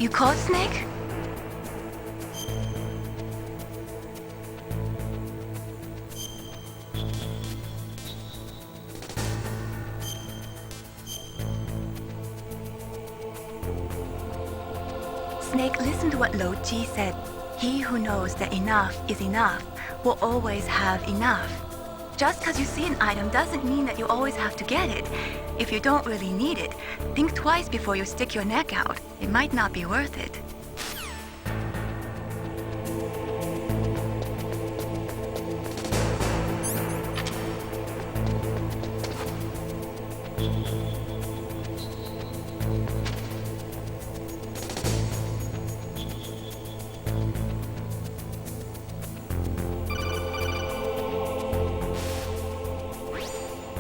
You called Snake? Snake, listen to what Lo Ji said. He who knows that enough is enough will always have enough. Just because you see an item doesn't mean that you always have to get it. If you don't really need it, think twice before you stick your neck out. It might not be worth it.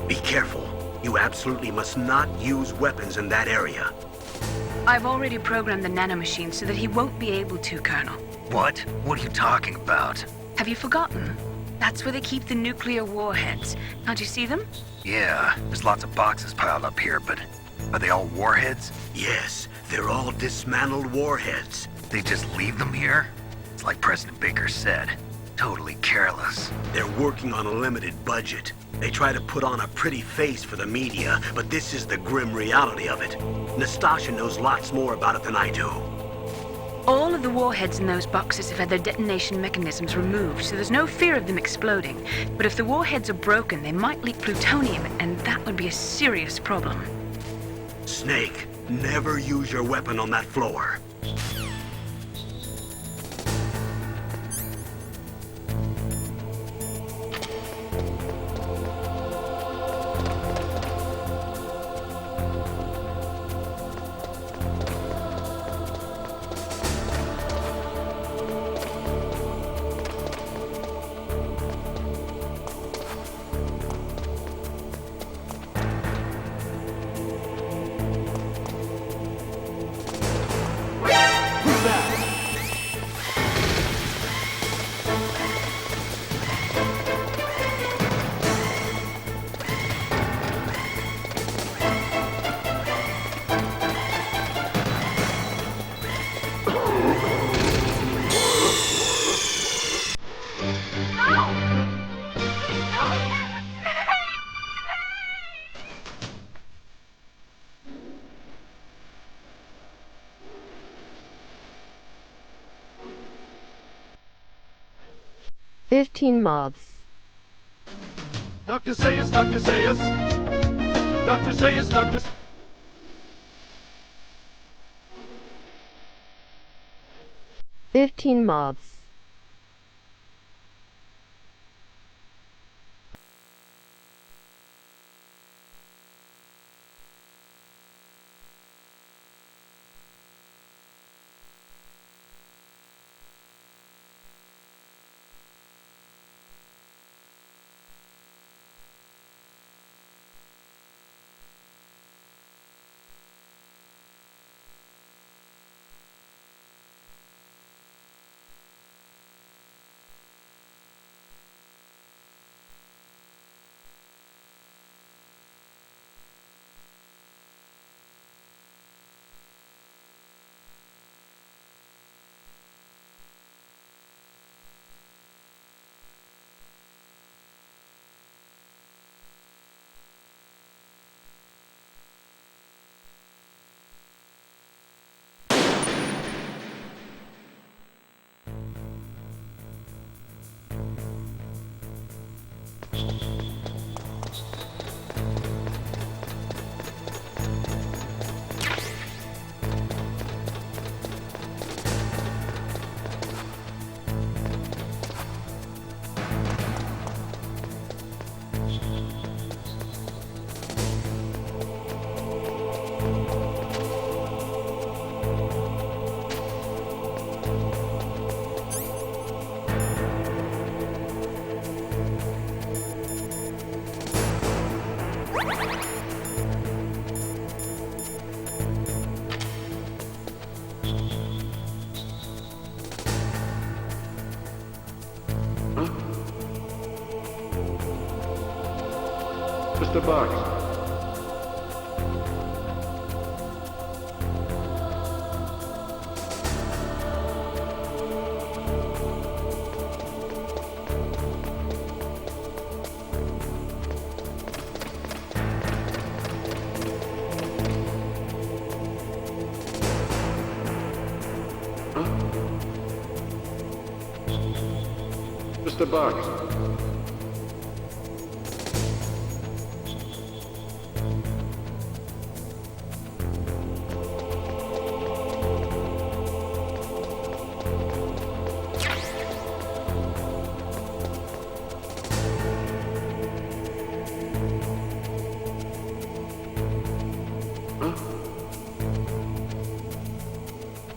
Be careful. You absolutely must not use weapons in that area. I've already programmed the nanomachine so that he won't be able to, Colonel. What? What are you talking about? Have you forgotten? That's where they keep the nuclear warheads. Can't you see them? Yeah, there's lots of boxes piled up here, but are they all warheads? Yes, they're all dismantled warheads. They just leave them here? It's like President Baker said. Totally careless. They're working on a limited budget. They try to put on a pretty face for the media, but this is the grim reality of it. Nastasha knows lots more about it than I do. All of the warheads in those boxes have had their detonation mechanisms removed, so there's no fear of them exploding. But if the warheads are broken, they might leak plutonium, and that would be a serious problem. Snake, never use your weapon on that floor. Mobs. Dr. Sayus, Dr. Sayus. Dr. Sayus, Dr. 15 mobs. Mr. Box. Mr. Bugs.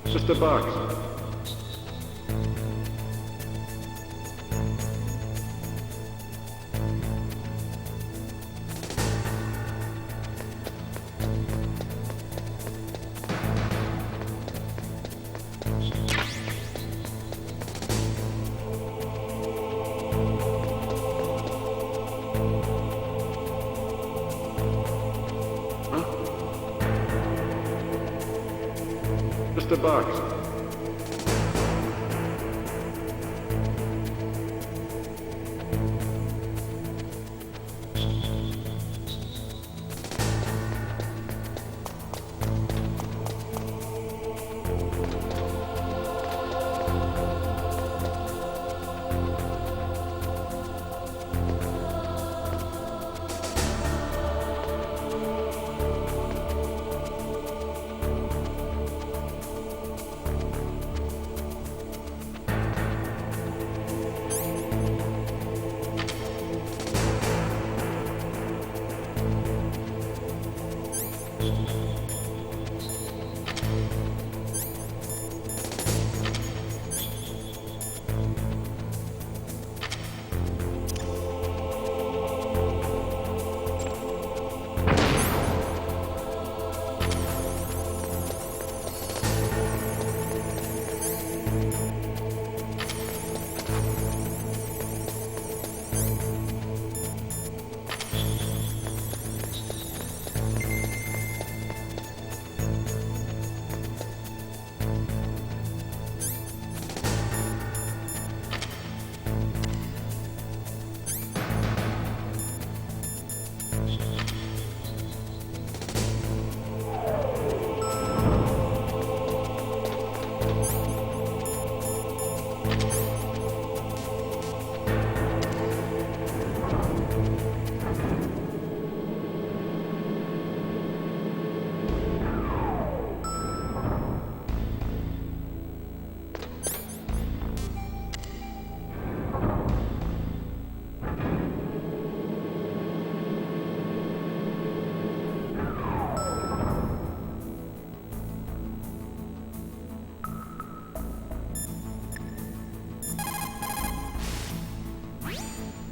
Mr. Bugs. Mr. Bugs.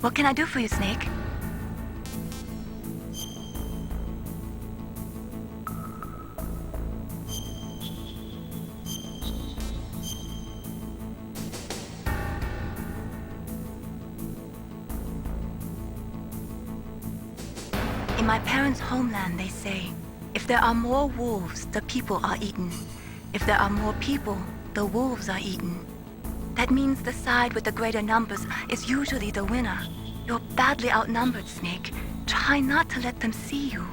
What can I do for you, Snake? In my parents' homeland, they say, if there are more wolves, the people are eaten. If there are more people, the wolves are eaten. That means the side with the greater numbers is usually the winner. You're badly outnumbered, Snake. Try not to let them see you.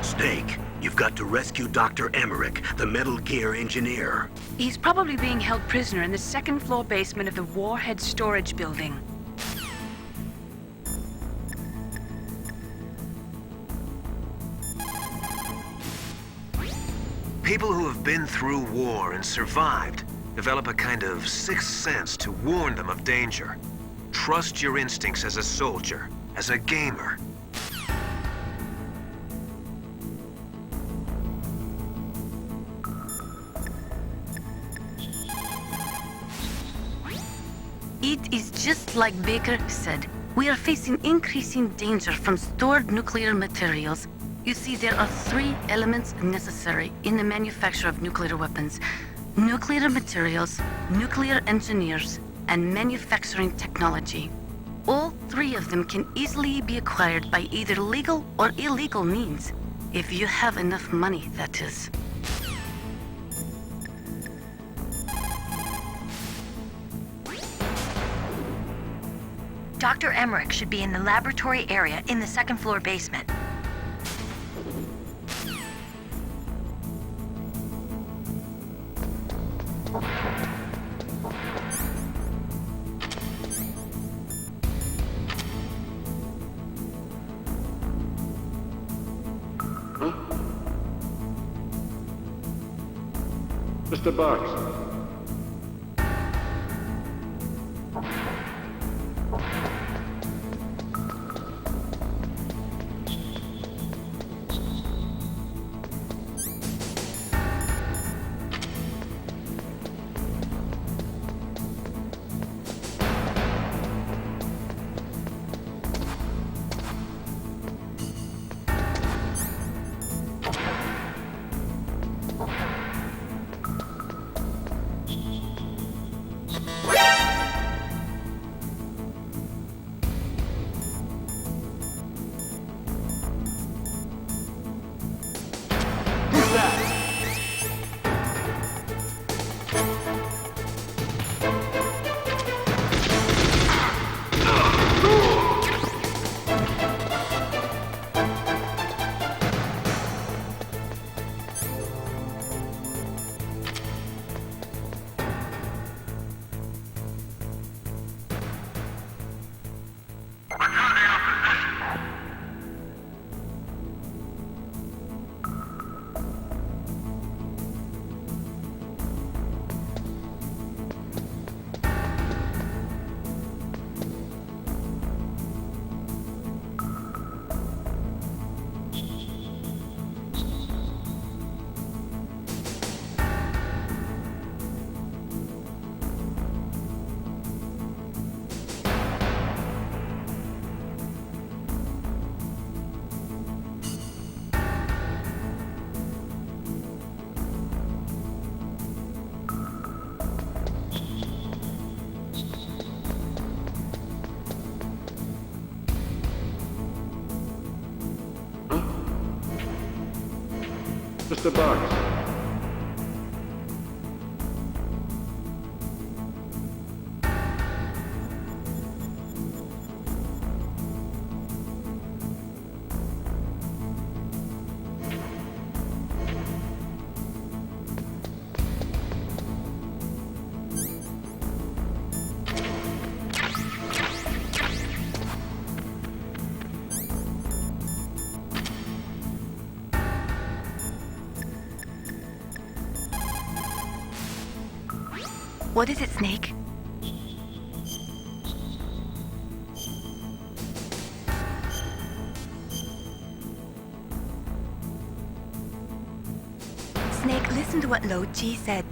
Snake, you've got to rescue Dr. Emmerich, the Metal Gear engineer. He's probably being held prisoner in the second floor basement of the Warhead storage building. People who have been through war and survived develop a kind of sixth sense to warn them of danger. Trust your instincts as a soldier, as a gamer. It is just like Baker said. We are facing increasing danger from stored nuclear materials. You see, there are 3 elements necessary in the manufacture of nuclear weapons: nuclear materials, nuclear engineers, and manufacturing technology. All 3 of them can easily be acquired by either legal or illegal means. If you have enough money, that is. Dr. Emmerich should be in the laboratory area in the second floor basement. Mr. Box. Mr. Box. What is it, Snake? Snake, listen to what Lo Ji said.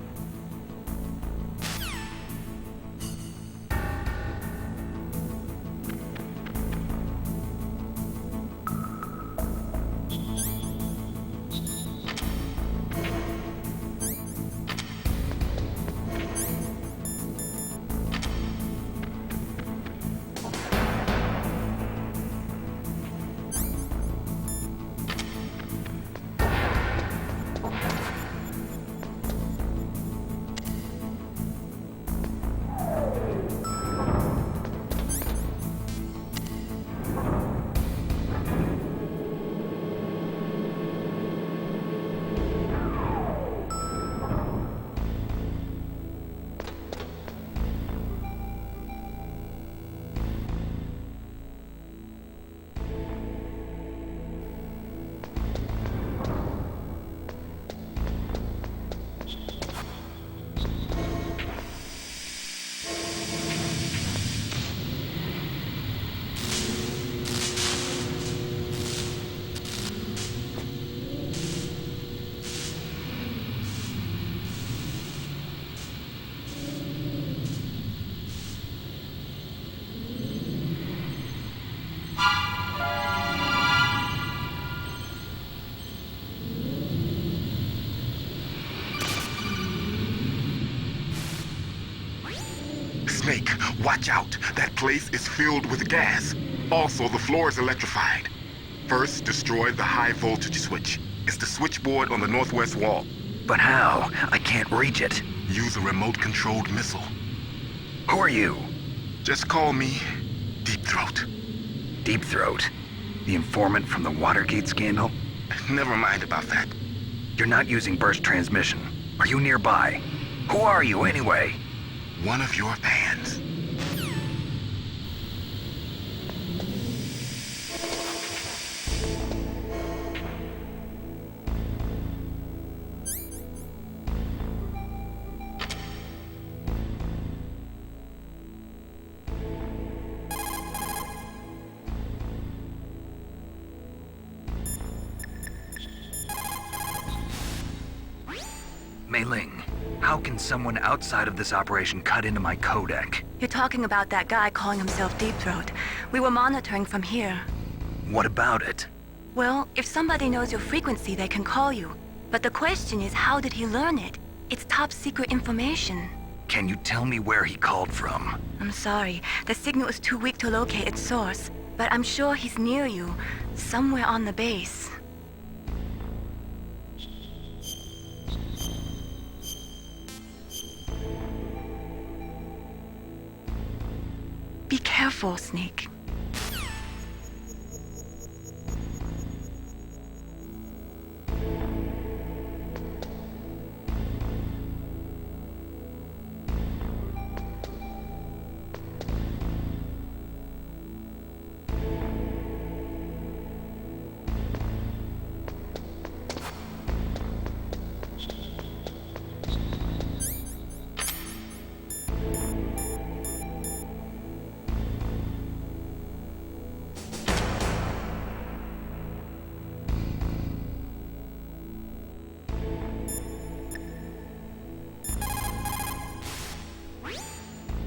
Snake, watch out. That place is filled with gas. Also, the floor is electrified. First, destroy the high voltage switch. It's the switchboard on the northwest wall. But how? I can't reach it. Use a remote-controlled missile. Who are you? Just call me Deep Throat. Deep Throat? The informant from the Watergate scandal? Never mind about that. You're not using burst transmission. Are you nearby? Who are you, anyway? One of your fans. Mei Ling, how can someone outside of this operation cut into my codec? You're talking about that guy calling himself Deep Throat. We were monitoring from here. What about it? Well, if somebody knows your frequency, they can call you. But the question is, how did he learn it? It's top secret information. Can you tell me where he called from? I'm sorry. The signal is too weak to locate its source. But I'm sure he's near you. Somewhere on the base. Be careful, Snake.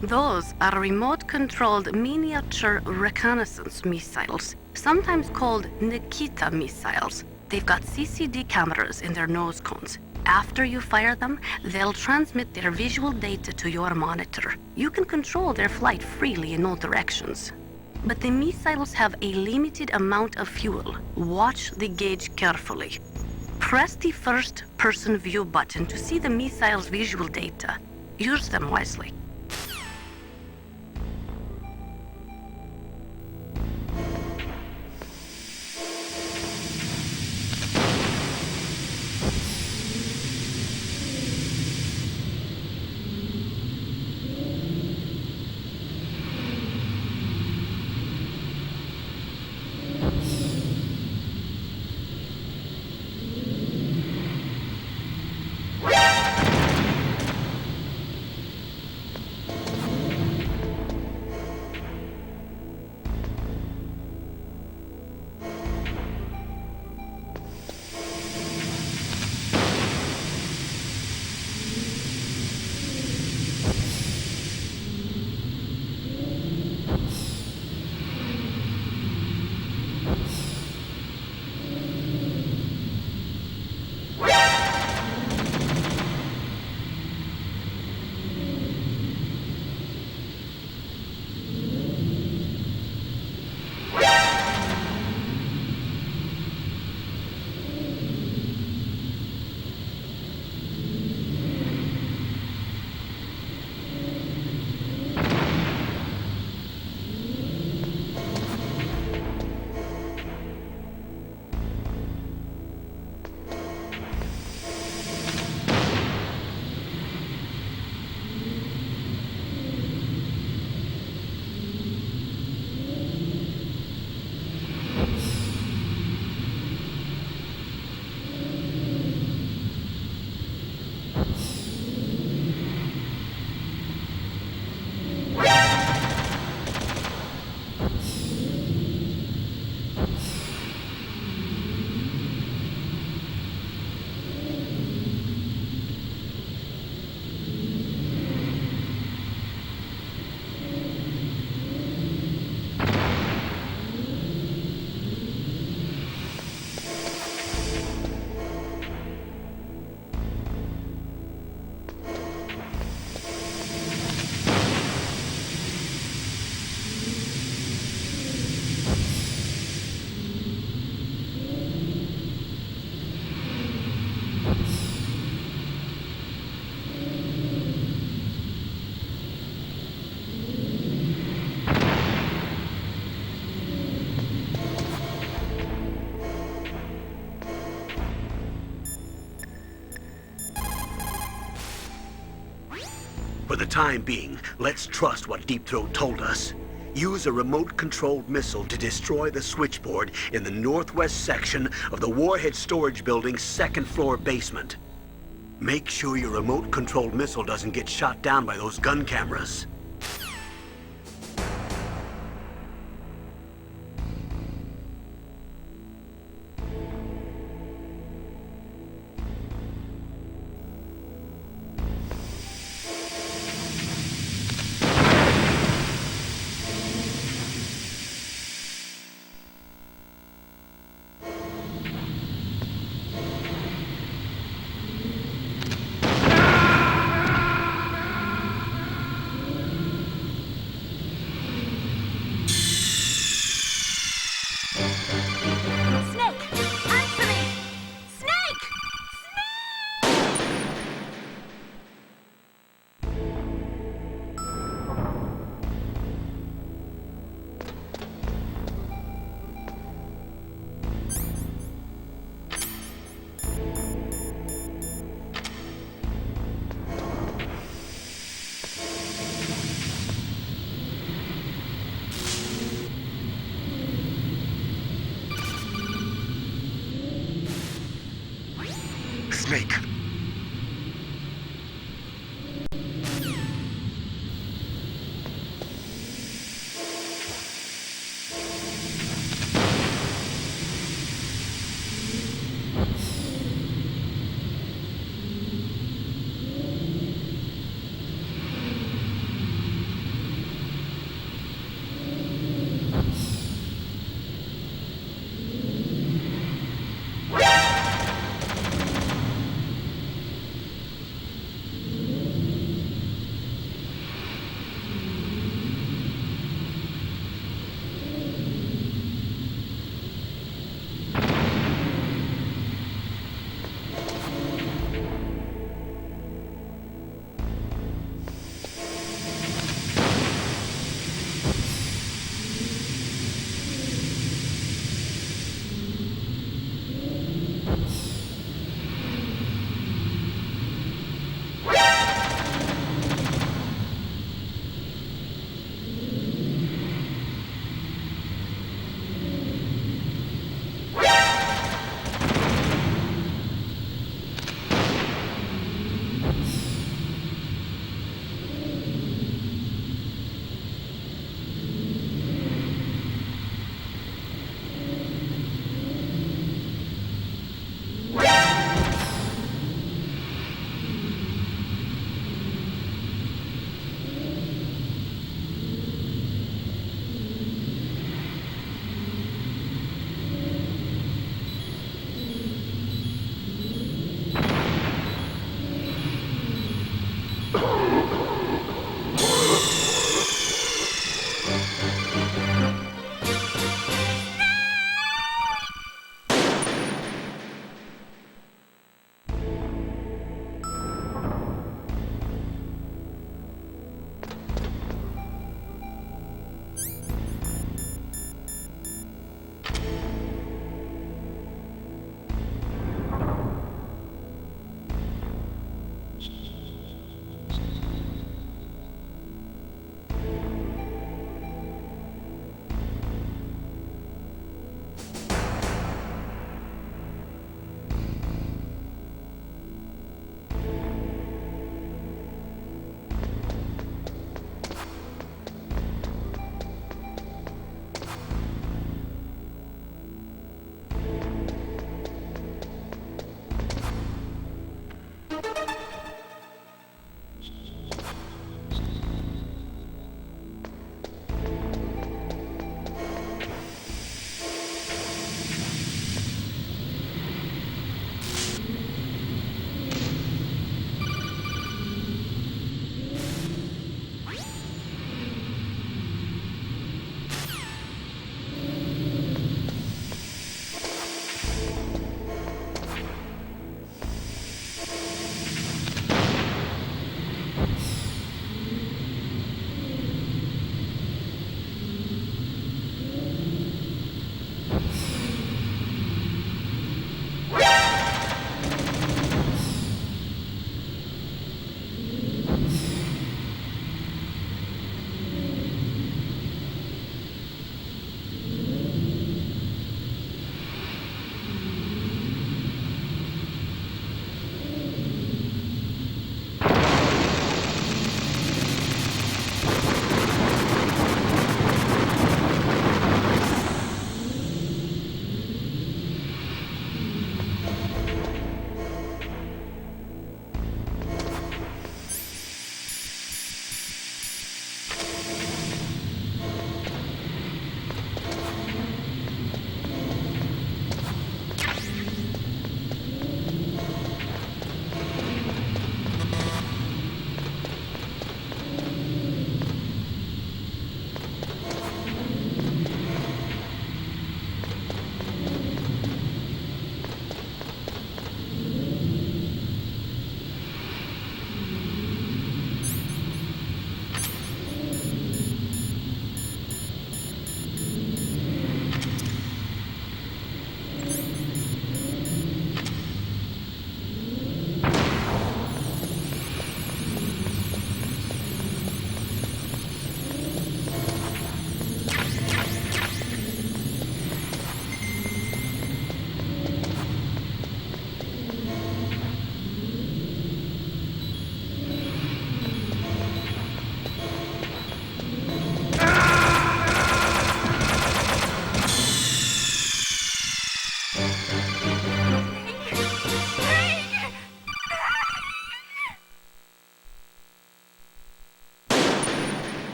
Those are remote-controlled miniature reconnaissance missiles, sometimes called Nikita missiles. They've got CCD cameras in their nose cones. After you fire them, they'll transmit their visual data to your monitor. You can control their flight freely in all directions. But the missiles have a limited amount of fuel. Watch the gauge carefully. Press the first-person view button to see the missile's visual data. Use them wisely. the time being, let's trust what Deep Throat told us. Use a remote-controlled missile to destroy the switchboard in the northwest section of the Warhead Storage Building's second-floor basement. Make sure your remote-controlled missile doesn't get shot down by those gun cameras. Snake.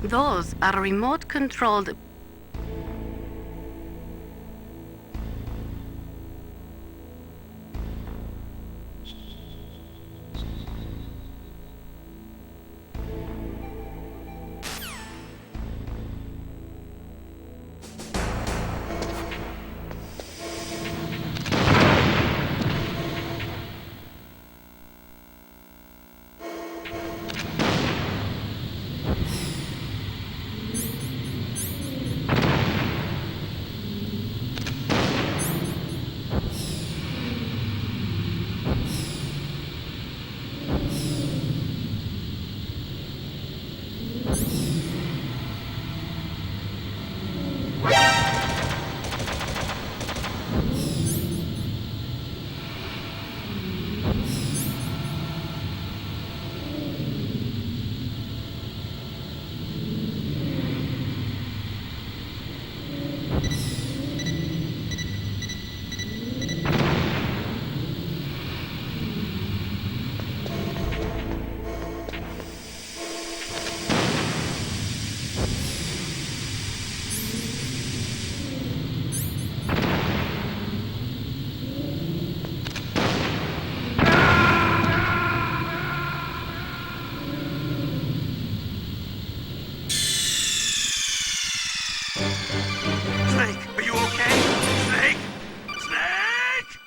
Those are remote-controlled... Snake, are you okay? Snake? Snake!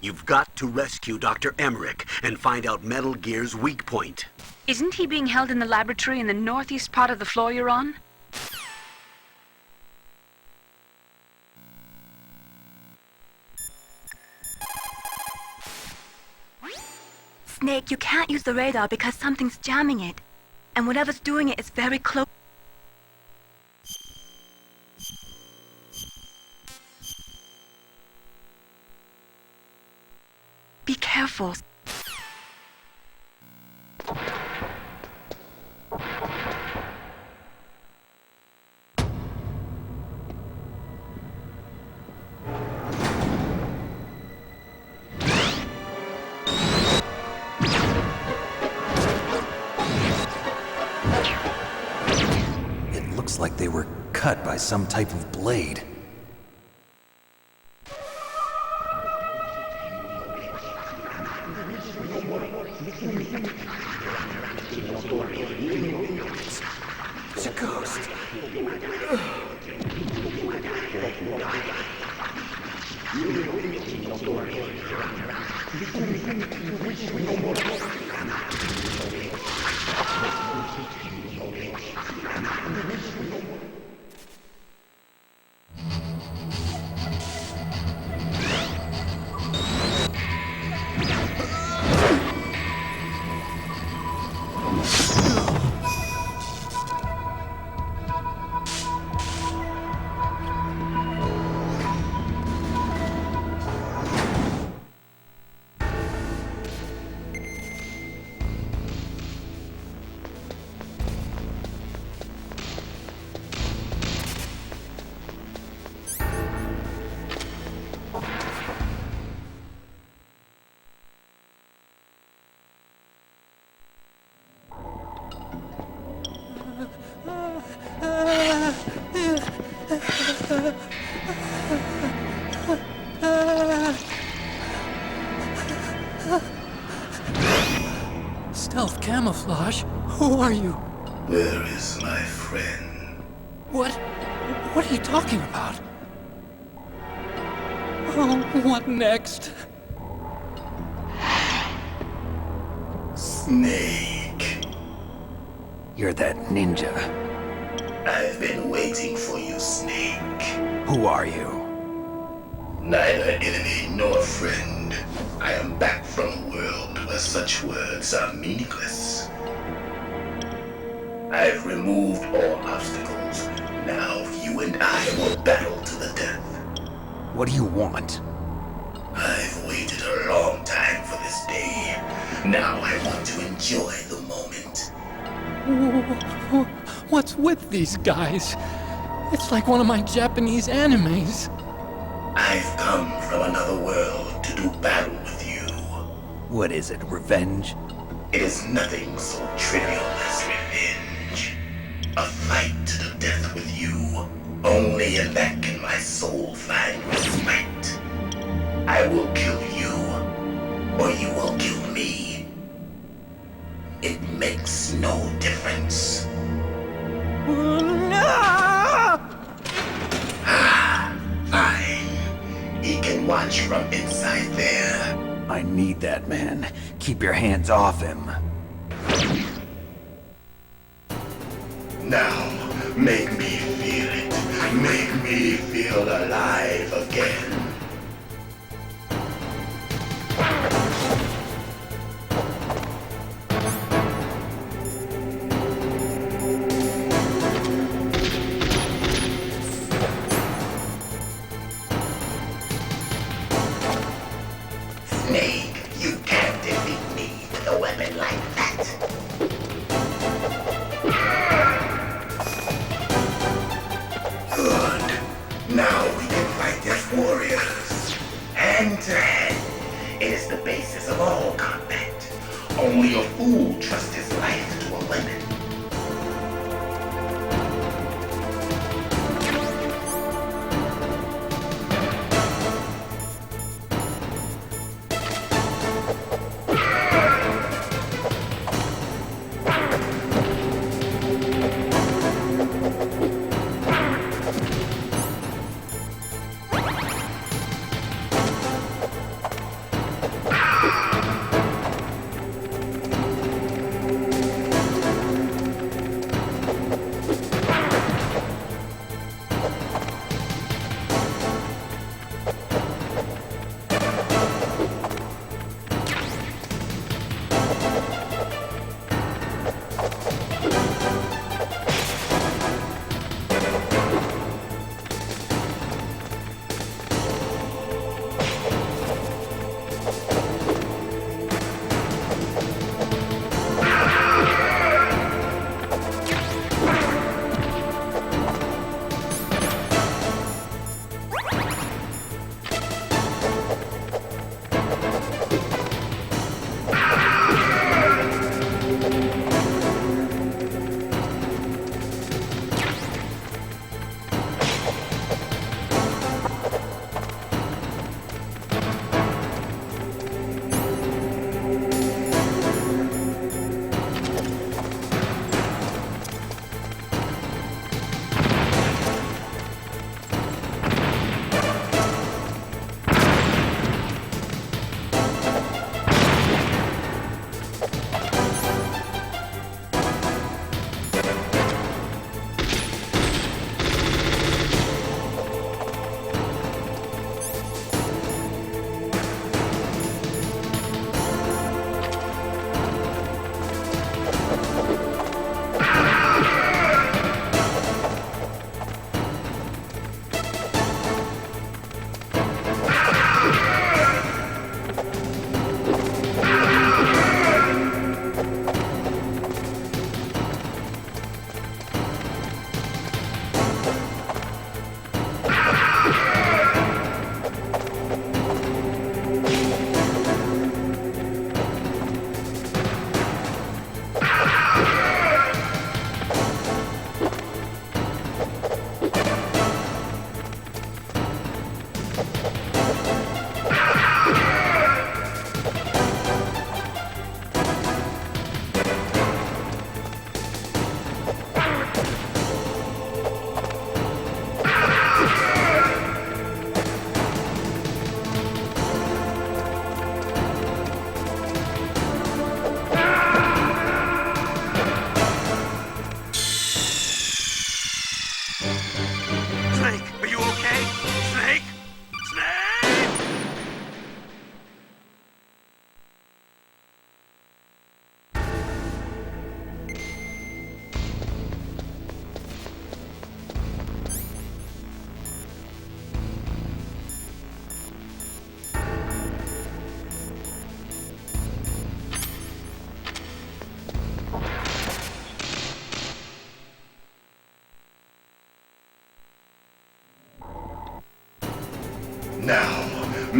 You've got to rescue Dr. Emmerich and find out Metal Gear's weak point. Isn't he being held in the laboratory in the northeast part of the floor you're on? Snake, you can't use the radar because something's jamming it. And whatever's doing it is very close. Be careful. It looks like they were cut by some type of blade. It's a ghost. Stealth camouflage? Who are you? Where is my friend? What are you talking about? Oh, what next? Snake. You're that ninja. I've been waiting for you, Snake. Who are you? Neither enemy nor friend. I am back from a world where such words are meaningless. I've removed all obstacles. Now you and I will battle to the death. What do you want? I've waited a long time for this day. Now I want to enjoy the moment. What's with these guys? It's like one of my Japanese animes. I've come from another world to do battle with you. What is it, revenge? It is nothing so trivial as revenge. A fight to the death with you. Only in that can my soul find respite. I will kill you, or you will kill me. It makes no difference. Fine. He can watch from inside there. I need that man. Keep your hands off him. Now, make me feel it. Make me feel alive again. Snake, you can't defeat me with a weapon like that. Good. Now we can fight as warriors. Hand to hand. It is the basis of all combat. Only a fool trusts his life to a weapon.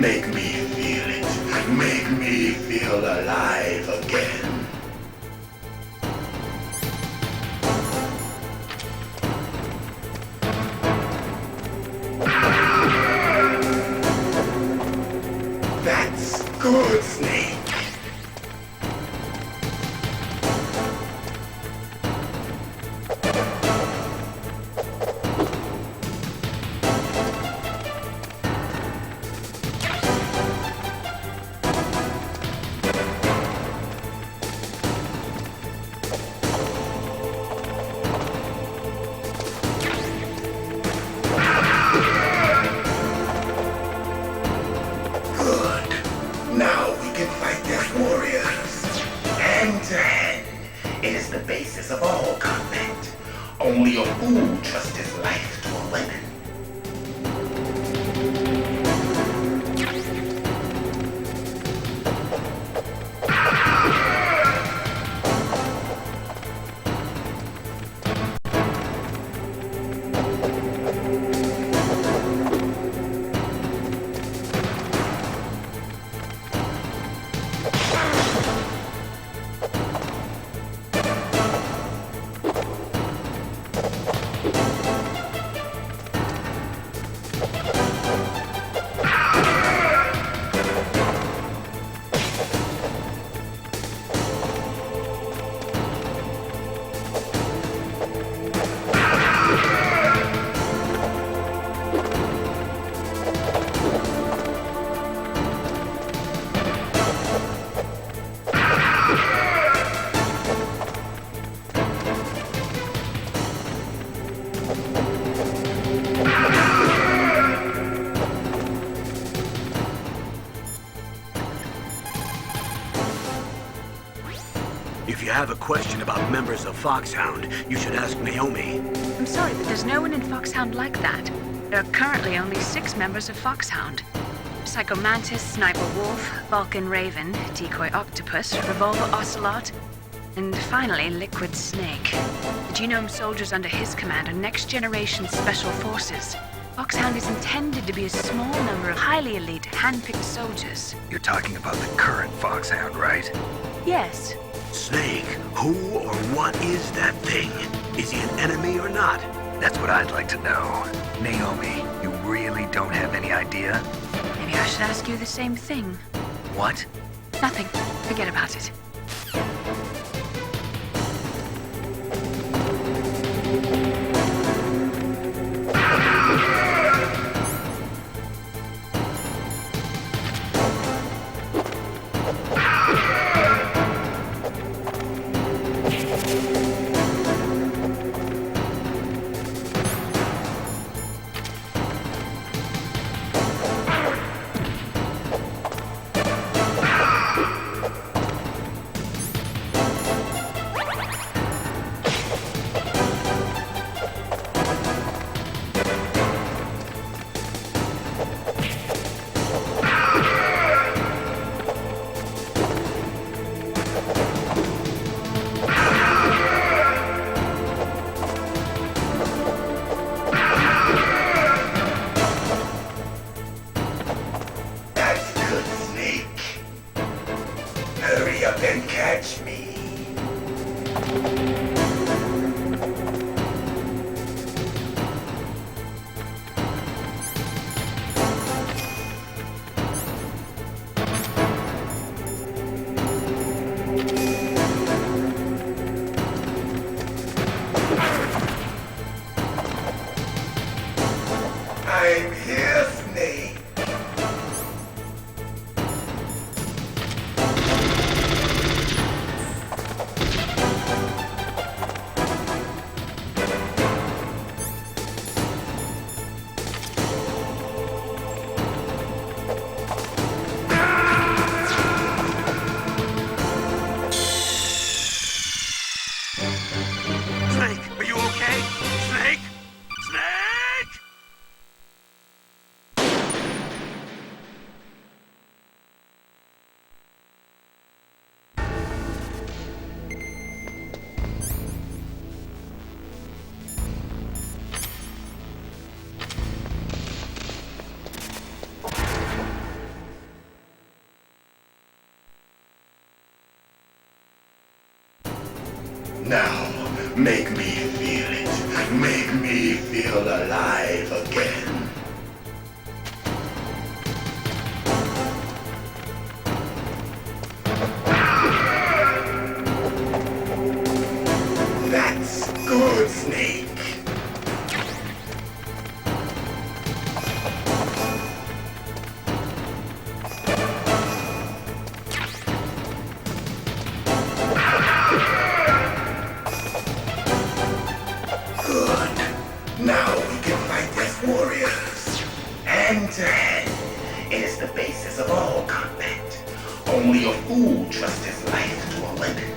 Make me feel it. Make me feel alive again. That's good, Snake. Now we can fight as warriors. Hand to hand. It is the basis of all combat. Only a fool trusts his life to a weapon. If you have a question about members of Foxhound, you should ask Naomi. I'm sorry, but there's no one in Foxhound like that. There are currently only 6 members of Foxhound. Psycho Mantis, Sniper Wolf, Vulcan Raven, Decoy Octopus, Revolver Ocelot, and finally Liquid Snake. The Genome soldiers under his command are next-generation special forces. Foxhound is intended to be a small number of highly elite, hand-picked soldiers. You're talking about the current Foxhound, right? Yes. Snake, who or what is that thing? Is he an enemy or not? That's what I'd like to know. Naomi, you really don't have any idea? Maybe I should ask you the same thing. What? Nothing. Forget about it. Hurry up and catch me. I'm here, Snake. Now, make me feel it. Make me feel alive again. That's good, Snake. Good. Now we can fight as warriors. Hand to hand. It is the basis of all combat. Only a fool trusts his life to a weapon.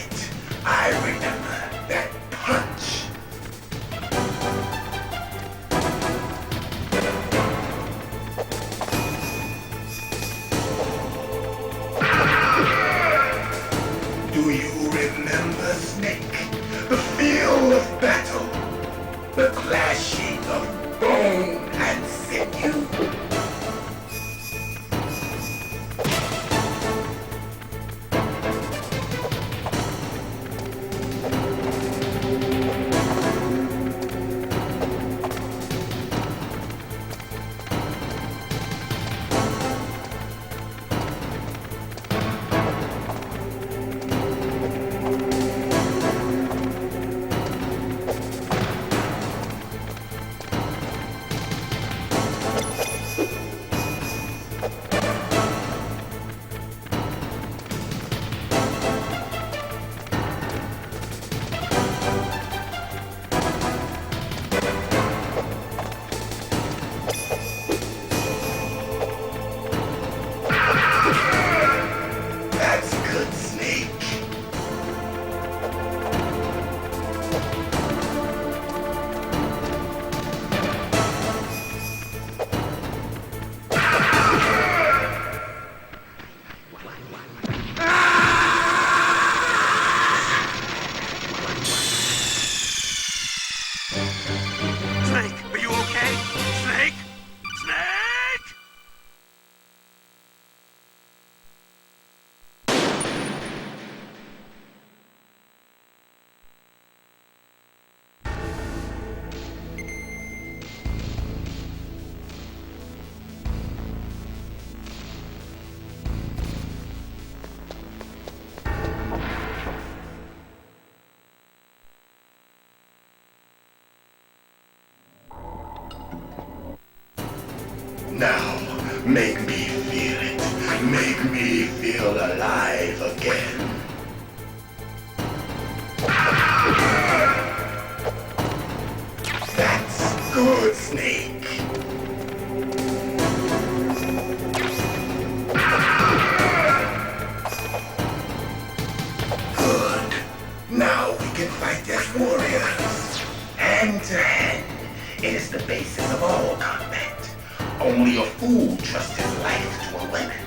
it. I remember that punch. Do you remember, Snake? The feel of battle. The clashing of bone and sinew. Now, make me feel it. Make me feel alive again. That's good, Snake. Good. Now we can fight as warriors. Hand to hand. It is the basis of all combat. Only a fool trusts his life to a weapon.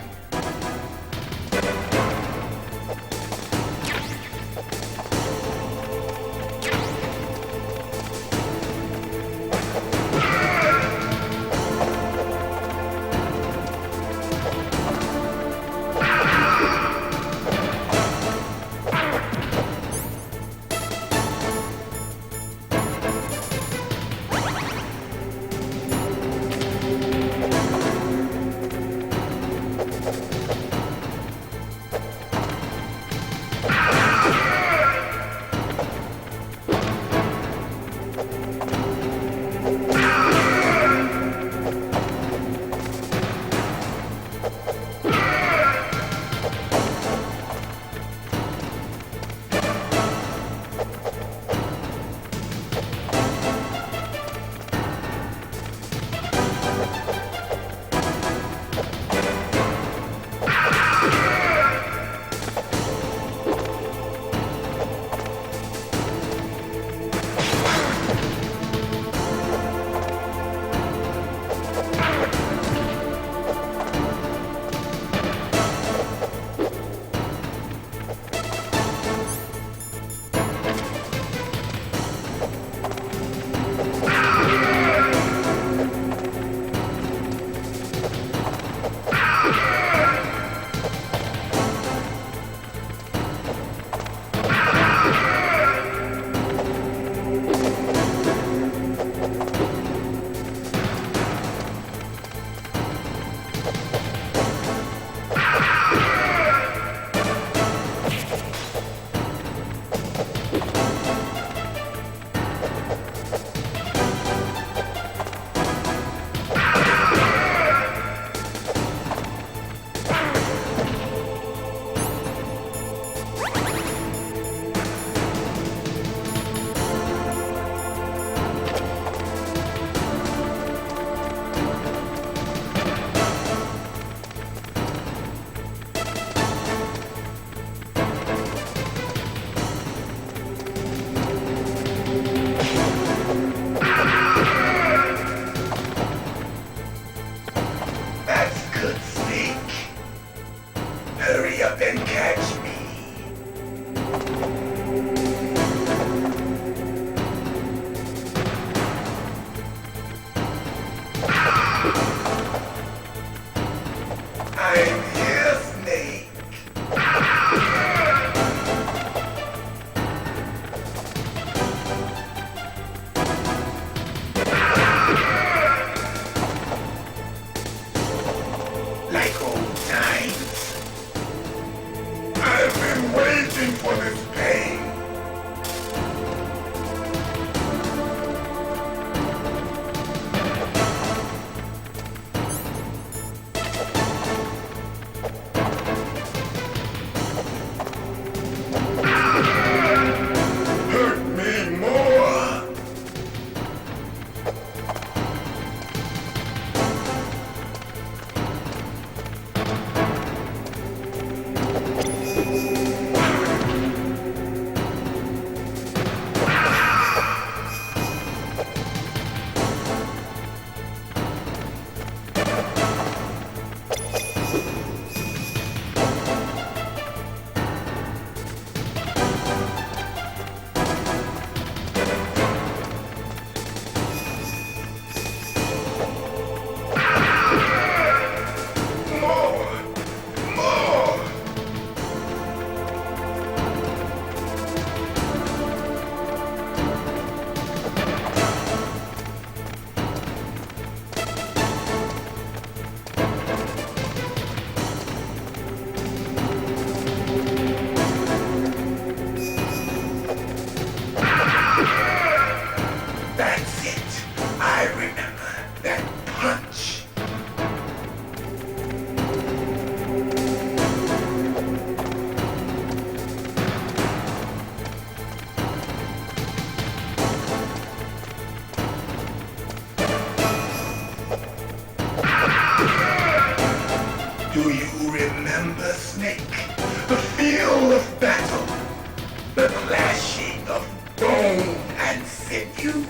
the clashing of bone and sinew.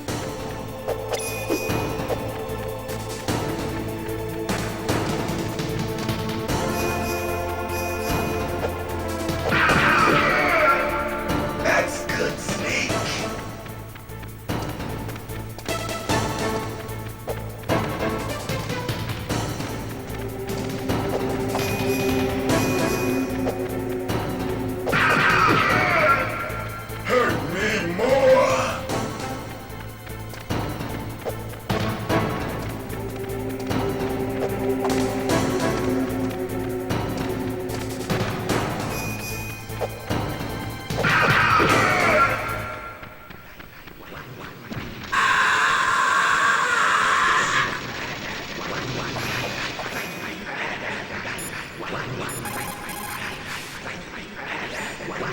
That's good, Snake. Hurt me more!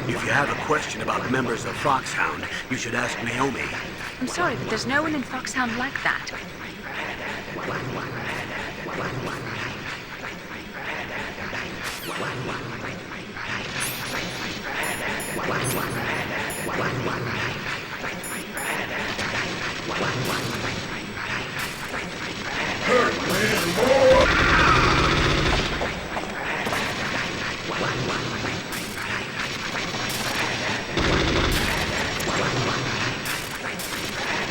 If you have a question about members of Foxhound, you should ask Naomi. I'm sorry, but there's no one in Foxhound like that. Hurt me more!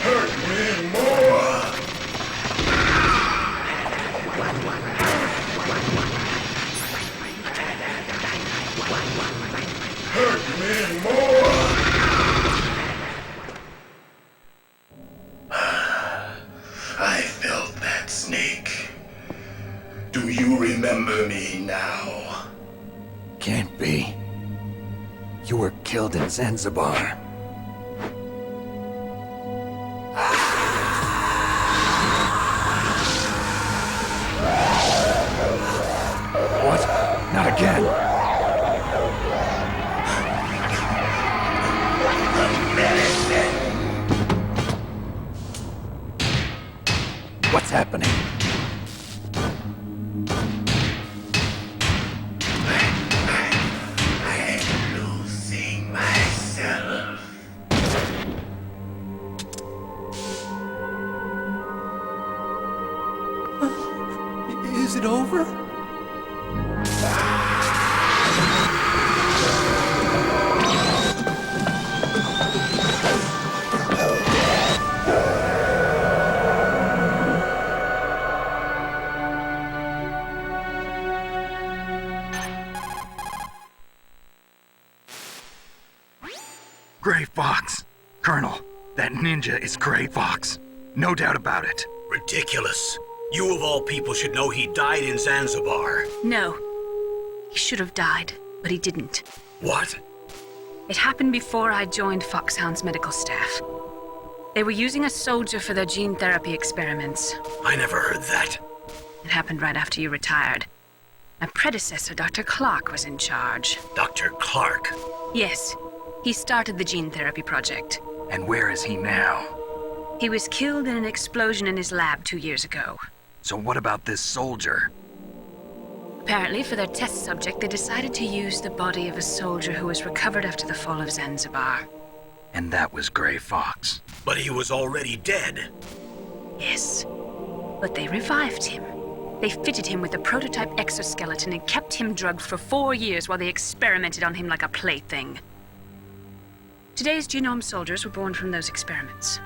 Hurt me more! Hurt me more! I felt that, Snake. Do you remember me now? Can't be. You were killed in Zanzibar. What? Not again. What's happening? I'm losing myself. Is it over? Gray Fox. Colonel, that ninja is Gray Fox. No doubt about it. Ridiculous. You of all people should know he died in Zanzibar. No. He should have died, but he didn't. What? It happened before I joined Foxhound's medical staff. They were using a soldier for their gene therapy experiments. I never heard that. It happened right after you retired. My predecessor, Dr. Clark, was in charge. Dr. Clark? Yes, he started the gene therapy project. And where is he now? He was killed in an explosion in his lab 2 years ago. So what about this soldier? Apparently, for their test subject, they decided to use the body of a soldier who was recovered after the fall of Zanzibar. And that was Gray Fox. But he was already dead. Yes, but they revived him. They fitted him with a prototype exoskeleton and kept him drugged for 4 years while they experimented on him like a plaything. Today's genome soldiers were born from those experiments.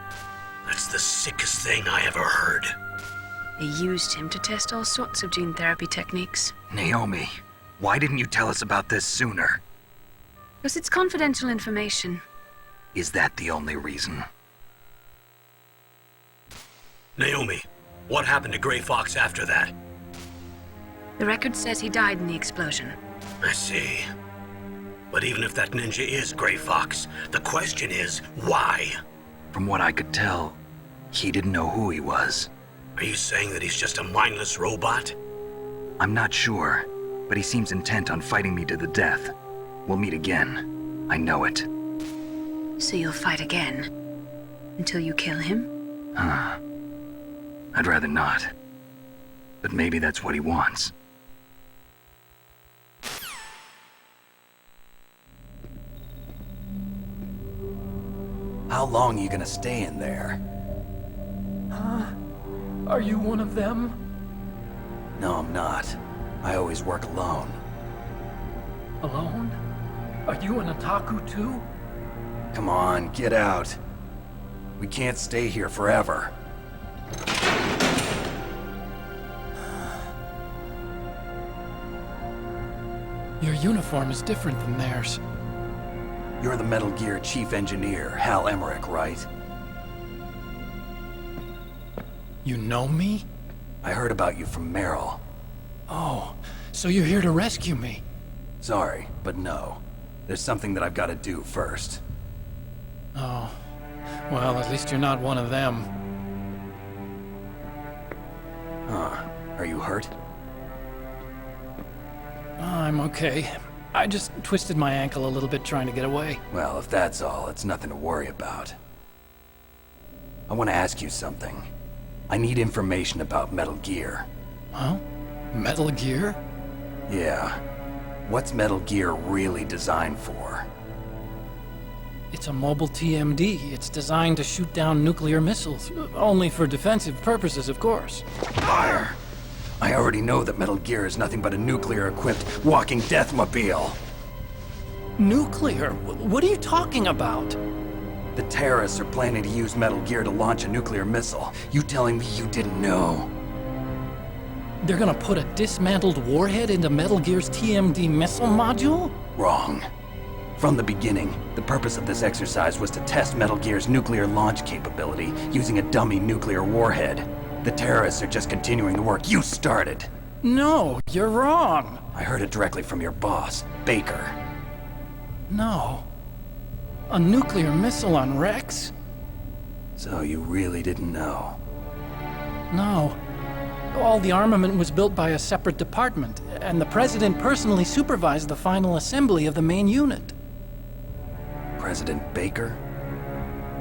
That's the sickest thing I ever heard. They used him to test all sorts of gene therapy techniques. Naomi, why didn't you tell us about this sooner? Because it's confidential information. Is that the only reason? Naomi, what happened to Gray Fox after that? The record says he died in the explosion. I see. But even if that ninja is Gray Fox, the question is, why? From what I could tell, he didn't know who he was. Are you saying that he's just a mindless robot? I'm not sure, but he seems intent on fighting me to the death. We'll meet again. I know it. So you'll fight again? Until you kill him? I'd rather not. But maybe that's what he wants. How long are you gonna stay in there? Huh? Are you one of them? No, I'm not. I always work alone. Alone? Are you an otaku too? Come on, get out. We can't stay here forever. Your uniform is different than theirs. You're the Metal Gear Chief Engineer, Hal Emmerich, right? You know me? I heard about you from Meryl. Oh, so you're here to rescue me? Sorry, but no. There's something that I've got to do first. Oh. Well, at least you're not one of them. Huh. Are you hurt? I'm okay. I just twisted my ankle a little bit trying to get away. Well, if that's all, it's nothing to worry about. I want to ask you something. I need information about Metal Gear. Huh? Metal Gear? Yeah. What's Metal Gear really designed for? It's a mobile TMD. It's designed to shoot down nuclear missiles. Only for defensive purposes, of course. Fire! I already know that Metal Gear is nothing but a nuclear-equipped walking deathmobile. Nuclear? What are you talking about? The terrorists are planning to use Metal Gear to launch a nuclear missile. You telling me you didn't know? They're gonna put a dismantled warhead into Metal Gear's TMD missile module? Wrong. From the beginning, the purpose of this exercise was to test Metal Gear's nuclear launch capability using a dummy nuclear warhead. The terrorists are just continuing the work you started. No, you're wrong. I heard it directly from your boss, Baker. No. A nuclear missile on Rex? So you really didn't know? No. All the armament was built by a separate department, and the President personally supervised the final assembly of the main unit. President Baker?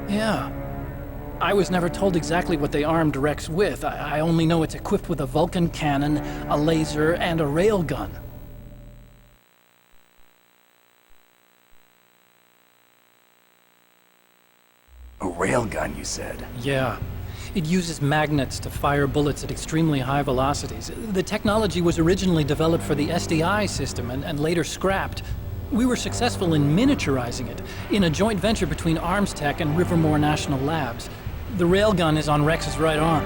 Yeah. I was never told exactly what they armed Rex with. I only know it's equipped with a Vulcan cannon, a laser, and a railgun. A railgun, you said? Yeah. It uses magnets to fire bullets at extremely high velocities. The technology was originally developed for the SDI system and later scrapped. We were successful in miniaturizing it in a joint venture between ArmsTech and Rivermore National Labs. The railgun is on Rex's right arm.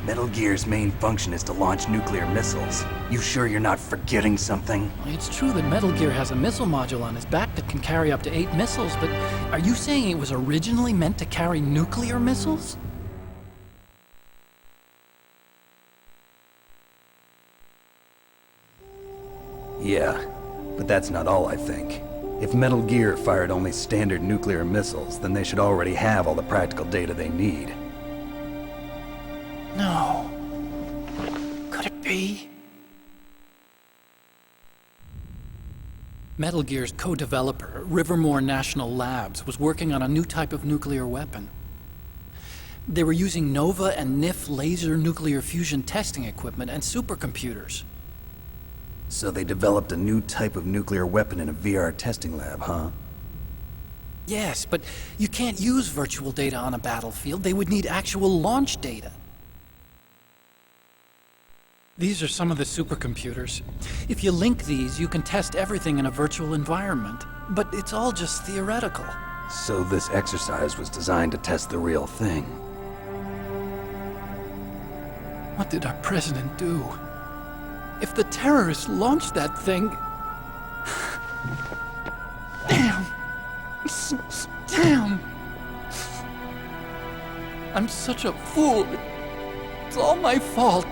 Metal Gear's main function is to launch nuclear missiles. You sure you're not forgetting something? It's true that Metal Gear has a missile module on his back that can carry up to 8 missiles, but are you saying it was originally meant to carry nuclear missiles? Yeah, but that's not all I think. If Metal Gear fired only standard nuclear missiles, then they should already have all the practical data they need. No. Could it be? Metal Gear's co-developer, Rivermore National Labs, was working on a new type of nuclear weapon. They were using NOVA and NIF laser nuclear fusion testing equipment and supercomputers. So they developed a new type of nuclear weapon in a VR testing lab, huh? Yes, but you can't use virtual data on a battlefield. They would need actual launch data. These are some of the supercomputers. If you link these, you can test everything in a virtual environment. But it's all just theoretical. So this exercise was designed to test the real thing. What did our president do? If the terrorists launched that thing... Damn! Damn! I'm such a fool. It's all my fault.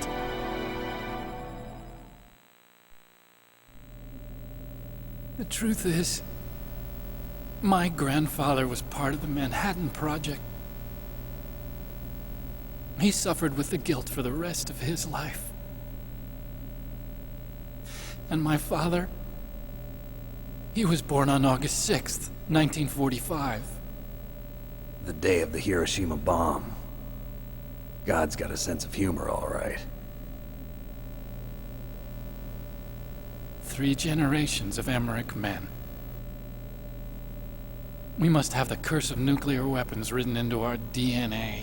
The truth is, my grandfather was part of the Manhattan Project. He suffered with the guilt for the rest of his life. And my father, he was born on August 6th, 1945. The day of the Hiroshima bomb. God's got a sense of humor, all right. 3 generations of Emmerich men. We must have the curse of nuclear weapons written into our DNA.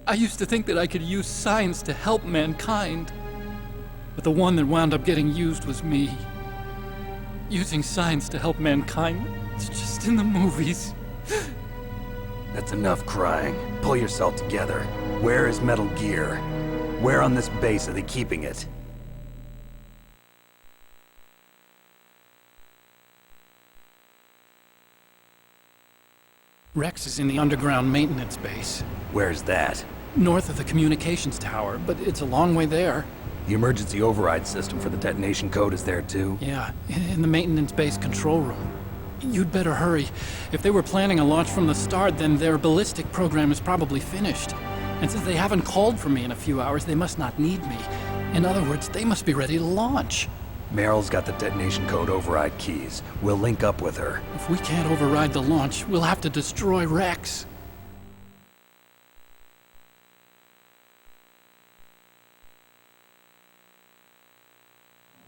I used to think that I could use science to help mankind. But the one that wound up getting used was me. Using science to help mankind, it's just in the movies. That's enough crying. Pull yourself together. Where is Metal Gear? Where on this base are they keeping it? Rex is in the underground maintenance base. Where's that? North of the communications tower, but it's a long way there. The emergency override system for the detonation code is there too? Yeah, in the maintenance base control room. You'd better hurry. If they were planning a launch from the start, then their ballistic program is probably finished. And since they haven't called for me in a few hours, they must not need me. In other words, they must be ready to launch. Meryl's got the detonation code override keys. We'll link up with her. If we can't override the launch, we'll have to destroy Rex.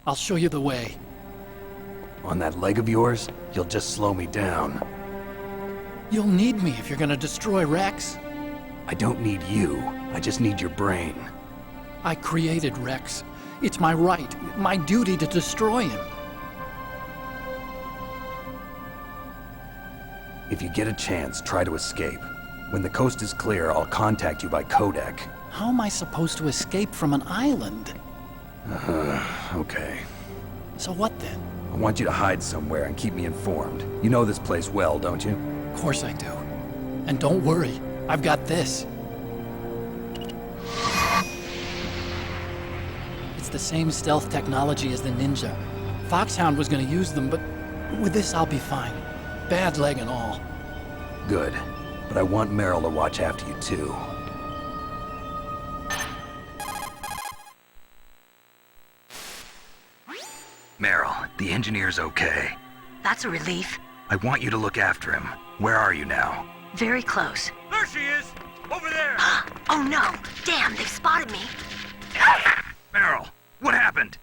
I'll show you the way. On that leg of yours, you'll just slow me down. You'll need me if you're gonna destroy Rex. I don't need you. I just need your brain. I created Rex. It's my right, my duty to destroy him. If you get a chance, try to escape. When the coast is clear, I'll contact you by codec. How am I supposed to escape from an island? Okay. So what then? I want you to hide somewhere and keep me informed. You know this place well, don't you? Of course I do. And don't worry, I've got this. It's the same stealth technology as the Ninja. Foxhound was gonna use them, but with this I'll be fine. Bad leg and all. Good. But I want Meryl to watch after you too. Meryl, the engineer's okay. That's a relief. I want you to look after him. Where are you now? Very close. There she is! Over there! Oh no! Damn, they've spotted me. Meryl, what happened?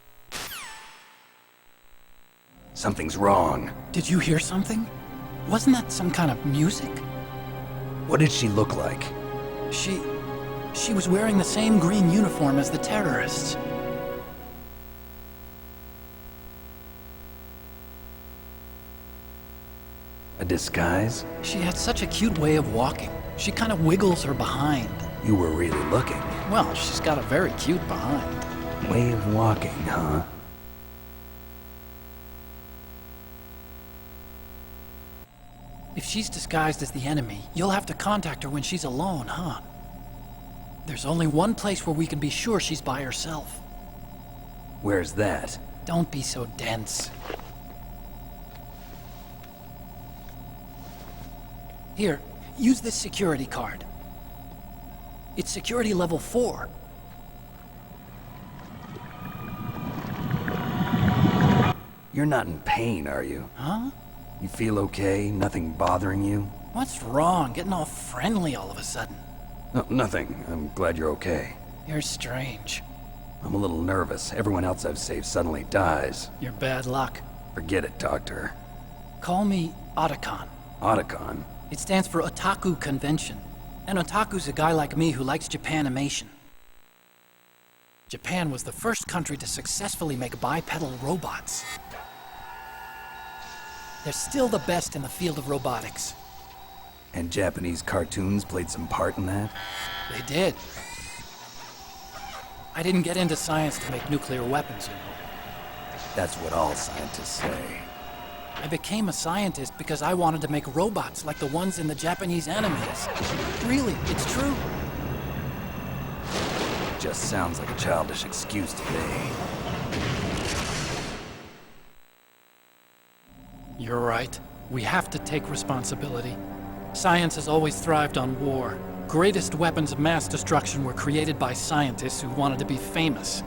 Something's wrong. Did you hear something? Wasn't that some kind of music? What did she look like? She was wearing the same green uniform as the terrorists. A disguise? She had such a cute way of walking. She kind of wiggles her behind. You were really looking. Well, she's got a very cute behind. Way of walking, huh? If she's disguised as the enemy, you'll have to contact her when she's alone, huh? There's only one place where we can be sure she's by herself. Where's that? Don't be so dense. Here, use this security card. It's security level 4. You're not in pain, are you? Huh? You feel okay? Nothing bothering you? What's wrong? Getting all friendly all of a sudden. No, nothing. I'm glad you're okay. You're strange. I'm a little nervous. Everyone else I've saved suddenly dies. You're bad luck. Forget it, Doctor. Call me Otacon. Otacon? It stands for Otaku Convention. And otaku's a guy like me who likes Japanimation. Japan was the first country to successfully make bipedal robots. They're still the best in the field of robotics. And Japanese cartoons played some part in that? They did. I didn't get into science to make nuclear weapons, you know. That's what all scientists say. I became a scientist because I wanted to make robots like the ones in the Japanese animes. Really, it's true. Just sounds like a childish excuse to me. You're right. We have to take responsibility. Science has always thrived on war. Greatest weapons of mass destruction were created by scientists who wanted to be famous.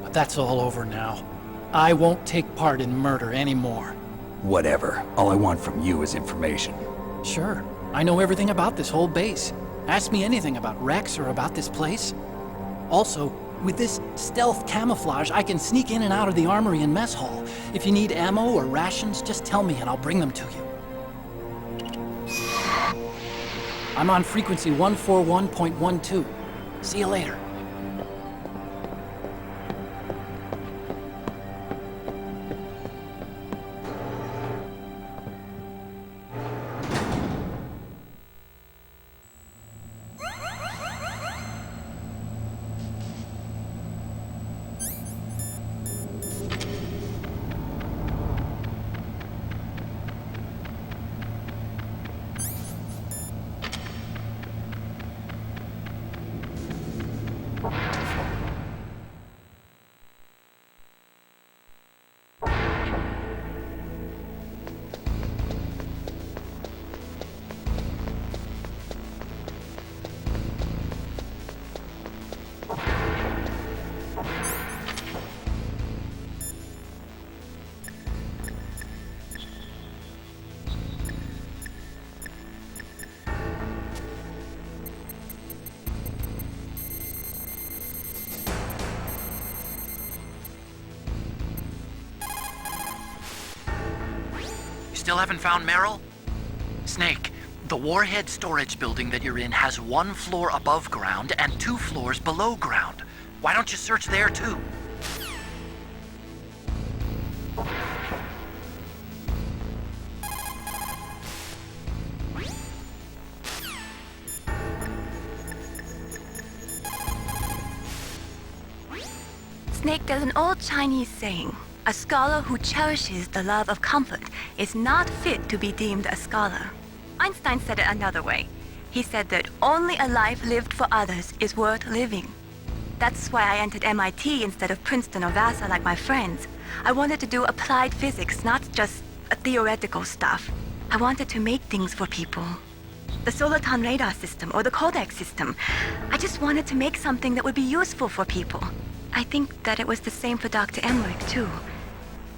But that's all over now. I won't take part in murder anymore. Whatever. All I want from you is information. Sure. I know everything about this whole base. Ask me anything about Rex or about this place. Also, With this stealth camouflage, I can sneak in and out of the armory and mess hall. If you need ammo or rations, just tell me and I'll bring them to you. I'm on frequency 141.12. See you later. Still haven't found Meryl? Snake, the Warhead storage building that you're in has 1 floor above ground and 2 floors below ground. Why don't you search there too? Snake, there's an old Chinese saying, a scholar who cherishes the love of comfort is not fit to be deemed a scholar. Einstein said it another way. He said that only a life lived for others is worth living. That's why I entered MIT instead of Princeton or Vassar like my friends. I wanted to do applied physics, not just theoretical stuff. I wanted to make things for people. The Soliton radar system or the Kodak system. I just wanted to make something that would be useful for people. I think that it was the same for Dr. Emmerich, too.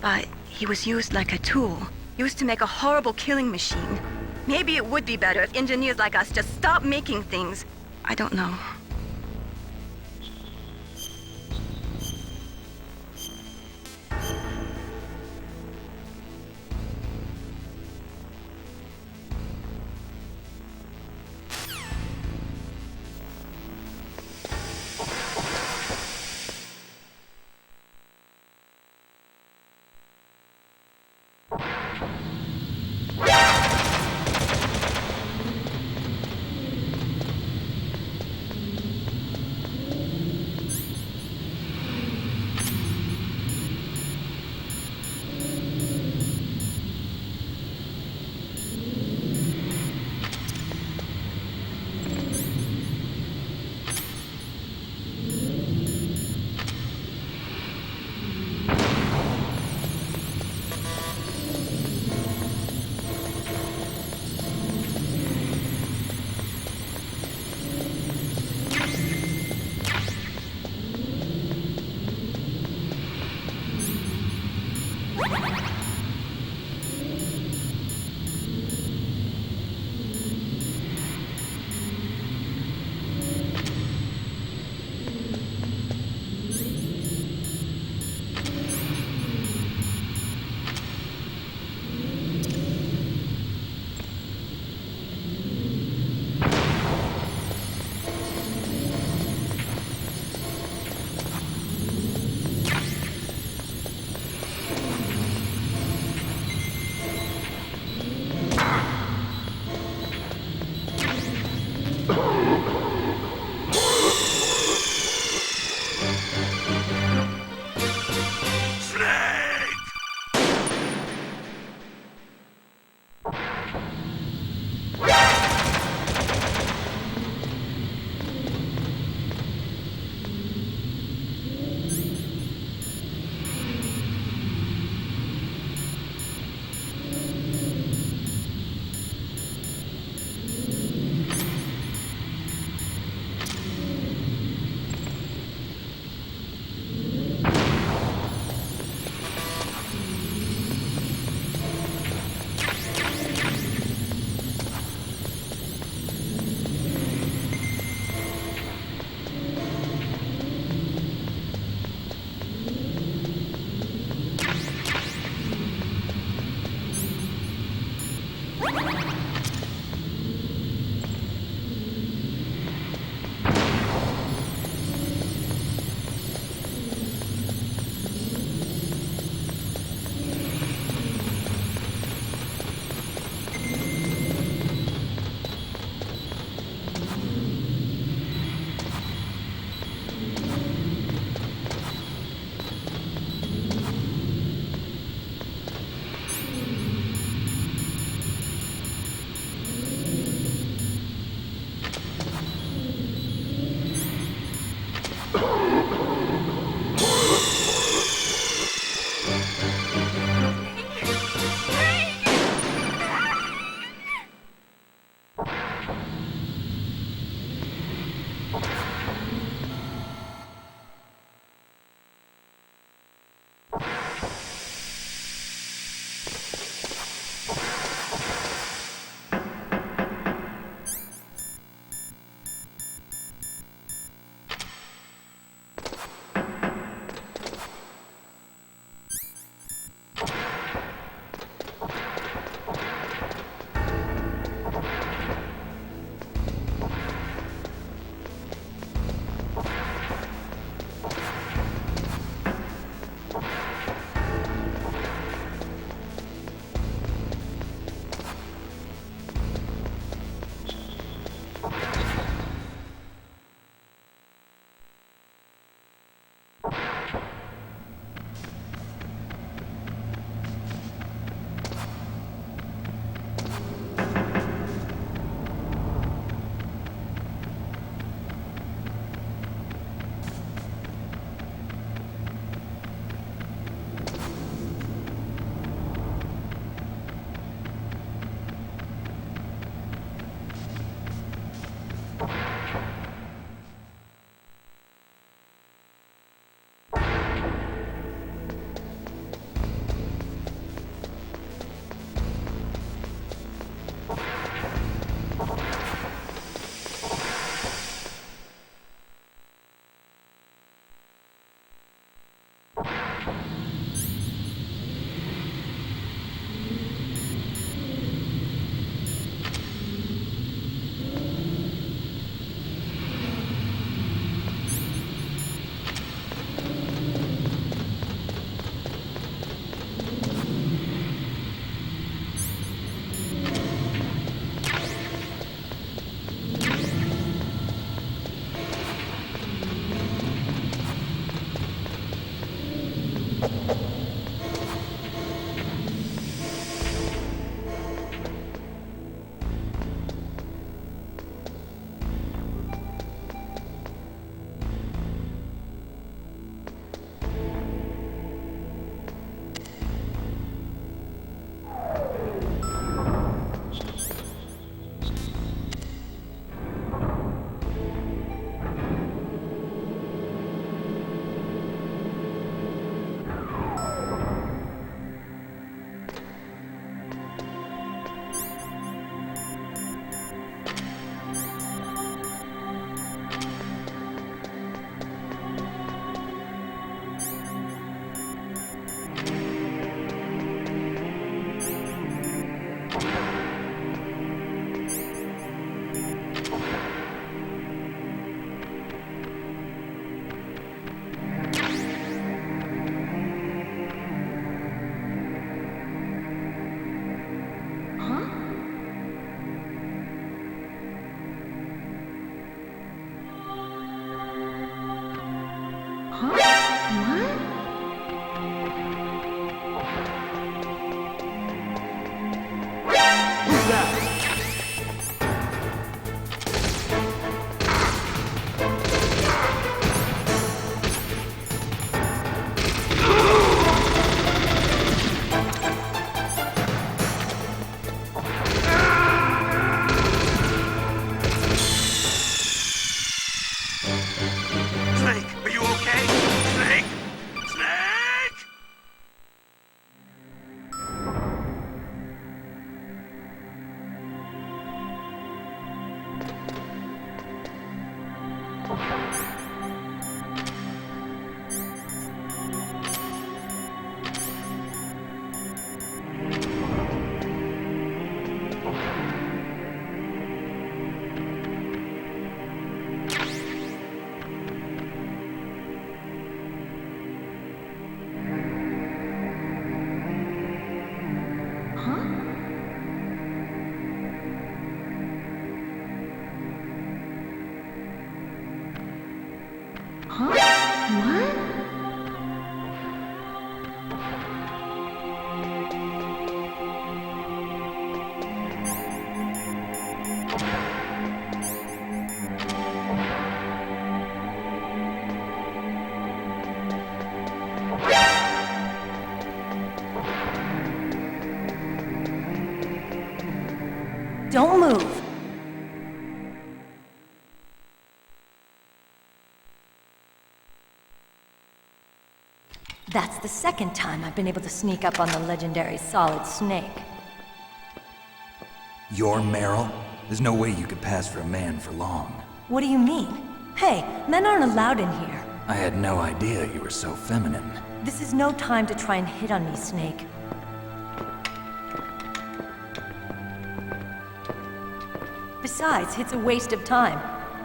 But he was used like a tool, used to make a horrible killing machine. Maybe it would be better if engineers like us just stopped making things. I don't know. Don't move. That's the second time I've been able to sneak up on the legendary Solid Snake. You're Meryl? There's no way you could pass for a man for long. What do you mean? Hey, men aren't allowed in here. I had no idea you were so feminine. This is no time to try and hit on me, Snake. Besides, it's a waste of time.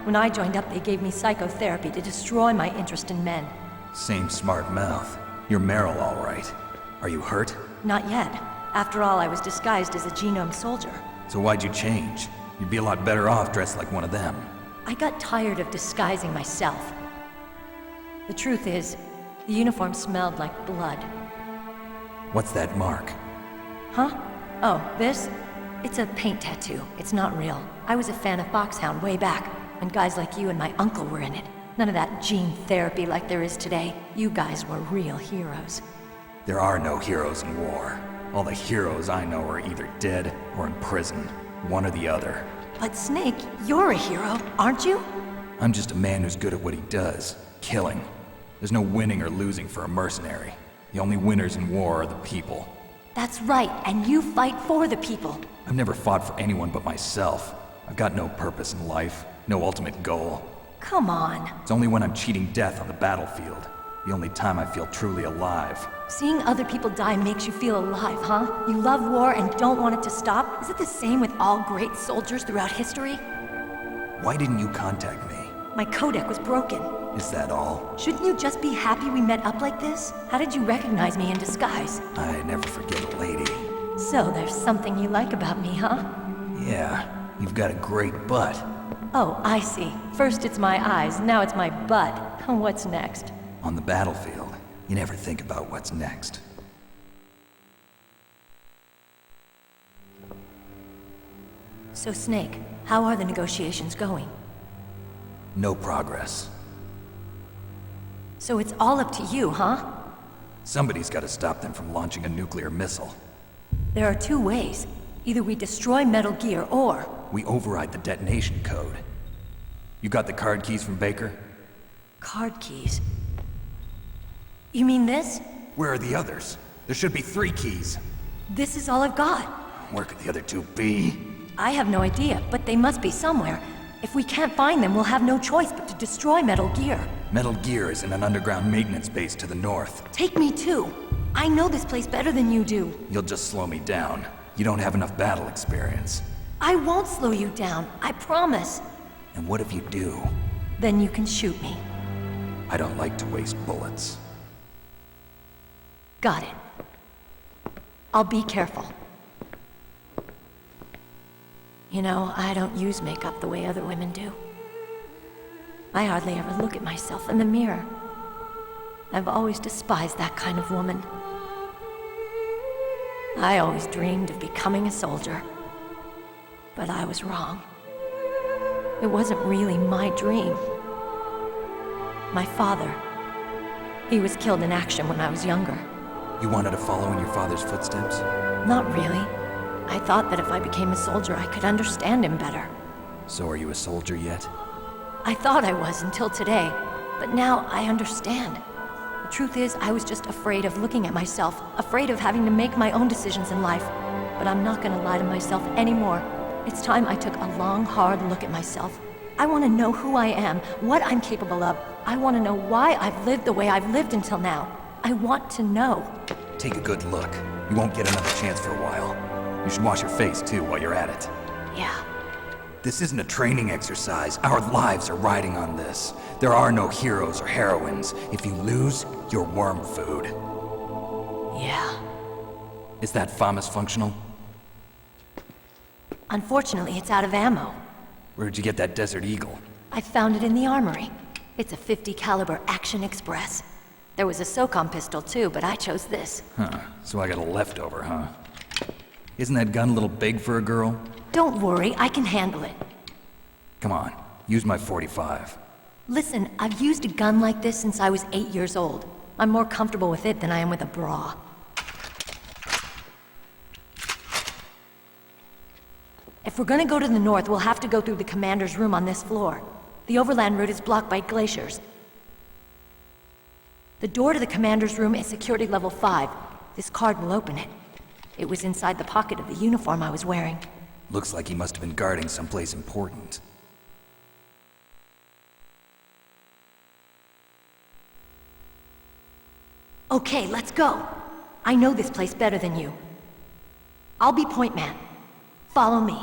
When I joined up, they gave me psychotherapy to destroy my interest in men. Same smart mouth. You're Meryl, all right. Are you hurt? Not yet. After all, I was disguised as a genome soldier. So why'd you change? You'd be a lot better off dressed like one of them. I got tired of disguising myself. The truth is, the uniform smelled like blood. What's that mark? Huh? Oh, this? It's a paint tattoo. It's not real. I was a fan of Foxhound way back, when guys like you and my uncle were in it. None of that gene therapy like there is today. You guys were real heroes. There are no heroes in war. All the heroes I know are either dead or in prison. One or the other. But Snake, you're a hero, aren't you? I'm just a man who's good at what he does. Killing. There's no winning or losing for a mercenary. The only winners in war are the people. That's right, and you fight for the people. I've never fought for anyone but myself. I've got no purpose in life, no ultimate goal. Come on. It's only when I'm cheating death on the battlefield. The only time I feel truly alive. Seeing other people die makes you feel alive, huh? You love war and don't want it to stop? Is it the same with all great soldiers throughout history? Why didn't you contact me? My codec was broken. Is that all? Shouldn't you just be happy we met up like this? How did you recognize me in disguise? I never forget a lady. So there's something you like about me, huh? Yeah, you've got a great butt. Oh, I see. First it's my eyes, now it's my butt. What's next? On the battlefield, you never think about what's next. So Snake, how are the negotiations going? No progress. So it's all up to you, huh? Somebody's got to stop them from launching a nuclear missile. There are two ways. Either we destroy Metal Gear, or... we override the detonation code. You got the card keys from Baker? Card keys? You mean this? Where are the others? There should be 3 keys. This is all I've got. Where could the other 2 be? I have no idea, but they must be somewhere. If we can't find them, we'll have no choice but to destroy Metal Gear. Metal Gear is in an underground maintenance base to the north. Take me too. I know this place better than you do. You'll just slow me down. You don't have enough battle experience. I won't slow you down, I promise. And what if you do? Then you can shoot me. I don't like to waste bullets. Got it. I'll be careful. You know, I don't use makeup the way other women do. I hardly ever look at myself in the mirror. I've always despised that kind of woman. I always dreamed of becoming a soldier. But I was wrong. It wasn't really my dream. My father, he was killed in action when I was younger. You wanted to follow in your father's footsteps? Not really. I thought that if I became a soldier, I could understand him better. So are you a soldier yet? I thought I was until today, but now I understand. The truth is, I was just afraid of looking at myself, afraid of having to make my own decisions in life. But I'm not gonna lie to myself anymore. It's time I took a long, hard look at myself. I want to know who I am, what I'm capable of. I want to know why I've lived the way I've lived until now. I want to know. Take a good look. You won't get another chance for a while. You should wash your face, too, while you're at it. Yeah. This isn't a training exercise. Our lives are riding on this. There are no heroes or heroines. If you lose, you're worm food. Yeah. Is that FAMAS functional? Unfortunately, it's out of ammo. Where'd you get that Desert Eagle? I found it in the armory. It's a .50 caliber Action Express. There was a SOCOM pistol too, but I chose this. Huh, so I got a leftover, huh? Isn't that gun a little big for a girl? Don't worry, I can handle it. Come on, use my .45. Listen, I've used a gun like this since I was 8 years old. I'm more comfortable with it than I am with a bra. If we're gonna go to the north, we'll have to go through the commander's room on this floor. The overland route is blocked by glaciers. The door to the commander's room is security level 5. This card will open it. It was inside the pocket of the uniform I was wearing. Looks like he must have been guarding someplace important. Okay, let's go. I know this place better than you. I'll be point man. Follow me.